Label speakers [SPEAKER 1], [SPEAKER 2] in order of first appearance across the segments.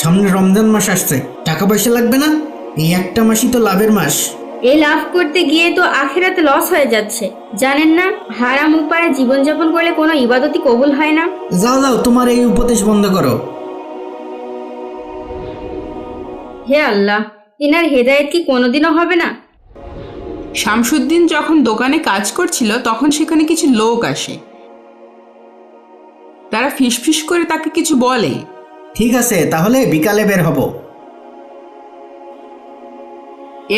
[SPEAKER 1] সামনে রমজান মাস আসছে, টাকা পয়সা লাগবে না? এই একটা মাসই তো লাভের মাস।
[SPEAKER 2] এই লাভ করতে গিয়ে তো আখিরাতে লস হয়ে যাচ্ছে, জানেন না? হারাম উপায়ে জীবনযাপন করলে কোনো ইবাদতই কবুল হয় না।
[SPEAKER 1] যাও যাও, তোমার এই উপদেশ বন্ধ করো।
[SPEAKER 2] হে আল্লাহ, ইনার হেদায়েত কি কোনোদিনও হবে না?
[SPEAKER 3] শামসুদ্দিন যখন দোকানে কাজ করছিল তখন সেখানে কিছু লোক আসে। তারা ফিসফিস করে তাকে কিছু বলে।
[SPEAKER 1] ঠিক আছে, তাহলে বিকালে বের হব।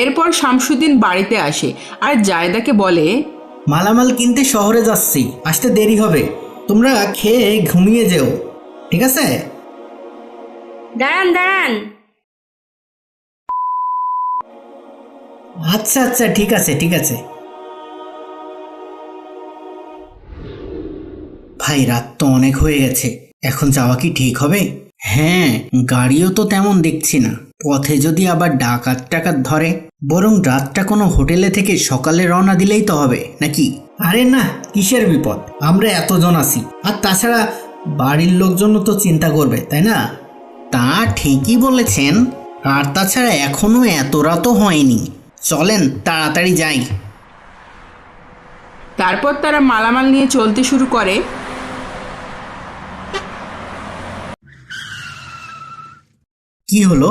[SPEAKER 3] এরপর শামসুদ্দিন বাড়িতে আসে আর জায়দাকে বলে,
[SPEAKER 1] মালামাল কিনতে শহরে যাচ্ছি, আসতে দেরি হবে, তোমরা খেয়ে ঘুমিয়ে যেও, ঠিক আছে?
[SPEAKER 2] দাঁড়ান দাঁড়ান,
[SPEAKER 1] আচ্ছা আচ্ছা, ঠিক আছে ঠিক আছে। ভাই, রাত তো অনেক হয়ে গেছে, এখন যাওয়া কি ঠিক হবে? হ্যাঁ, গাড়িও তো তেমন দেখছি না। পথে যদি আবার ডাকাত টাকাত ধরে, বরং রাতটা কোনো হোটেলে থেকে সকালে রওনা দিলেই তো হবে, নাকি? আরে না, কিসের বিপদ, আমরা এতজন আছি। আর তাছাড়া বাড়ির লোকজন তো চিন্তা করবে, তাই না? তা ঠিকই বলেছেন। আর তাছাড়া এখনো এত রাতও হয়নি, চলেন তাড়াতাড়ি যাই।
[SPEAKER 3] তারপর তারা মালামাল নিয়ে চলতে শুরু করে।
[SPEAKER 1] কি হলো?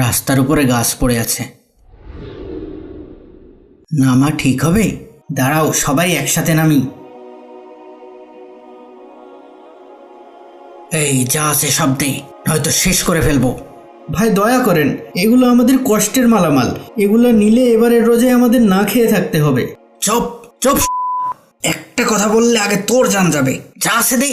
[SPEAKER 1] রাস্তার উপরে গাছ পড়ে আছে, নামা ঠিক হবে? দাঁড়াও, সবাই একসাথে নামি। এই যা আছে সব দে, নয়তো শেষ করে ফেলবো। ভাই দয়া করেন, এগুলো আমাদের কষ্টের মালামাল, এগুলো নিলে এবারের রোজে আমাদের না খেয়ে থাকতে হবে। চুপ চুপ, একটা কথা বললে আগে তোর জান যাবে। যা আছে দে।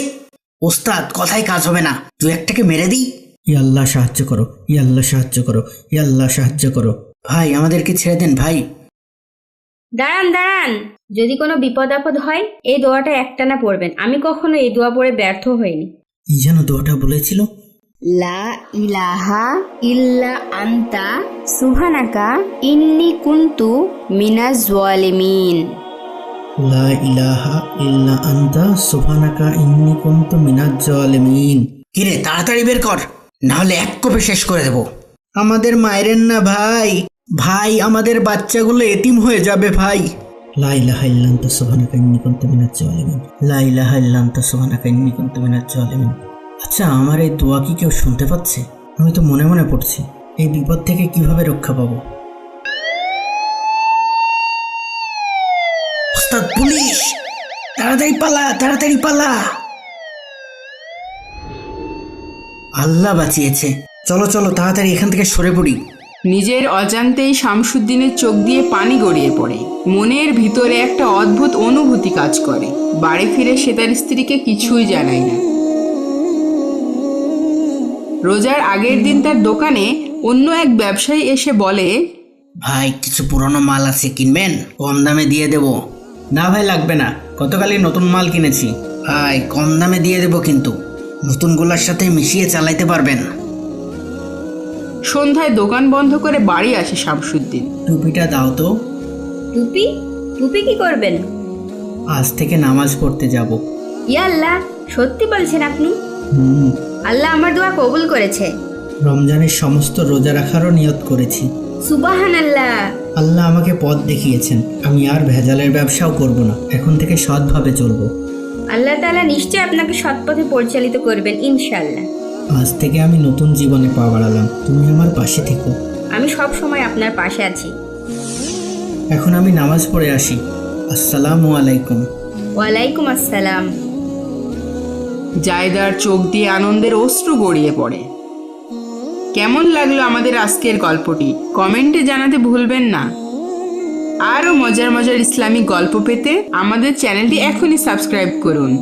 [SPEAKER 1] ওস্তাদ, কথায় কাজ হবে না, তুই একটাকে মেরে দিই। ইয়াল্লাহ সাহায্য করো, ইয়াল্লাহ সাহায্য করো, ইয়াল্লাহ সাহায্য করো। ভাই, আমাদেরকে ছেড়ে দেন ভাই।
[SPEAKER 2] দাঁড়ান দাঁড়ান, যদি কোনো বিপদ আপদ হয় এই দোয়াটা একটানা পড়বেন। আমি কখনো এই দোয়া পড়ে ব্যর্থ হইনি।
[SPEAKER 1] কি যেন দোয়াটা বলেছিল?
[SPEAKER 2] লা ইলাহা ইল্লা আনতা সুবহানাকা ইন্নী কুনতু মিনাজ জালিমিন।
[SPEAKER 1] লা ইলাহা ইল্লা আনতা সুবহানাকা ইন্নী কুনতু মিনাজ জালিমিন। কিরে, তাড়াতাড়ি বের কর, না হলে এক কোপে শেষ করে দেব। আমাদের মায়েরেন না ভাই, ভাই আমাদের বাচ্চাগুলো এতিম হয়ে যাবে ভাই। লা ইলাহা ইল্লা আনতা সুবহানাকা ইন্নী কুনতু মিনাজ জালিমিন, লা ইলাহা ইল্লা আনতা সুবহানাকা ইন্নী কুনতু মিনাজ জালিমিন। আচ্ছা, আমার এই দোয়া কি কেউ শুনতে পাচ্ছে? আমি তো মনে মনে পড়ছি, এই বিপদ থেকে কিভাবে রক্ষা পাবো? ওস্তাদ, পুলিশ! তাড়াতাড়ি পালা, তাড়াতাড়ি পালা। আল্লাহ বাঁচিয়েছে। চলো চলো, তাড়াতাড়ি এখান থেকে সরে পড়ি।
[SPEAKER 3] নিজের অজান্তেই শামসুদ্দিনের চোখ দিয়ে পানি গড়িয়ে পড়ে। মনের ভিতরে একটা অদ্ভুত অনুভূতি কাজ করে। বাড়ি ফিরে সে তার স্ত্রীকে কিছুই জানায় না। রোজার আগের দিন তার দোকানে অন্য এক ব্যবসায়ী এসে বলে,
[SPEAKER 1] ভাই, কিছু পুরনো মাল আছে, কিনবেন? কম দামে দিয়ে দেব। না ভাই, লাগবে না, গতকালই নতুন মাল কিনেছি। ভাই, কম দামে দিয়ে দেব, কিন্তু নতুনগুলোর সাথে মিশিয়ে চালাইতে পারবেন।
[SPEAKER 3] সন্ধ্যায় দোকান বন্ধ করে বাড়ি আসে শামসুদ্দিন।
[SPEAKER 1] টুপিটা দাও তো।
[SPEAKER 2] টুপি? টুপি কি করবেন?
[SPEAKER 1] আজ থেকে নামাজ পড়তে যাব।
[SPEAKER 2] ইয়া আল্লাহ, সত্যি বলছেন আপনি? আল্লাহ আমার দোয়া কবুল করেছে।
[SPEAKER 1] রমজানের সমস্ত রোজা রাখারও নিয়ত করেছি।
[SPEAKER 2] সুবহানাল্লাহ।
[SPEAKER 1] আল্লাহ আমাকে পথ দেখিয়েছেন, আমি আর ভেজালের ব্যবসাও করব না, এখন থেকে সৎভাবে চলবো।
[SPEAKER 2] আল্লাহ তাআলা নিশ্চয় আপনাকে সৎপথে পরিচালিত করবেন ইনশাআল্লাহ।
[SPEAKER 1] আজ থেকে আমি নতুন জীবনে পা বাড়ালাম, তুমি আমার পাশে থেকো।
[SPEAKER 2] আমি সব সময় আপনার পাশে আছি।
[SPEAKER 1] এখন আমি নামাজ পড়ে আসি। আসসালামু আলাইকুম।
[SPEAKER 2] ওয়ালাইকুম আসসালাম।
[SPEAKER 3] জায়দার চোখ দিয়ে আনন্দের অশ্রু গড়িয়ে পড়ে। কেমন লাগলো আমাদের আজকের গল্পটি কমেন্টে জানাতে ভুলবেন না। আরও মজার মজার ইসলামিক গল্প পেতে আমাদের চ্যানেলটি এখনই সাবস্ক্রাইব করুন।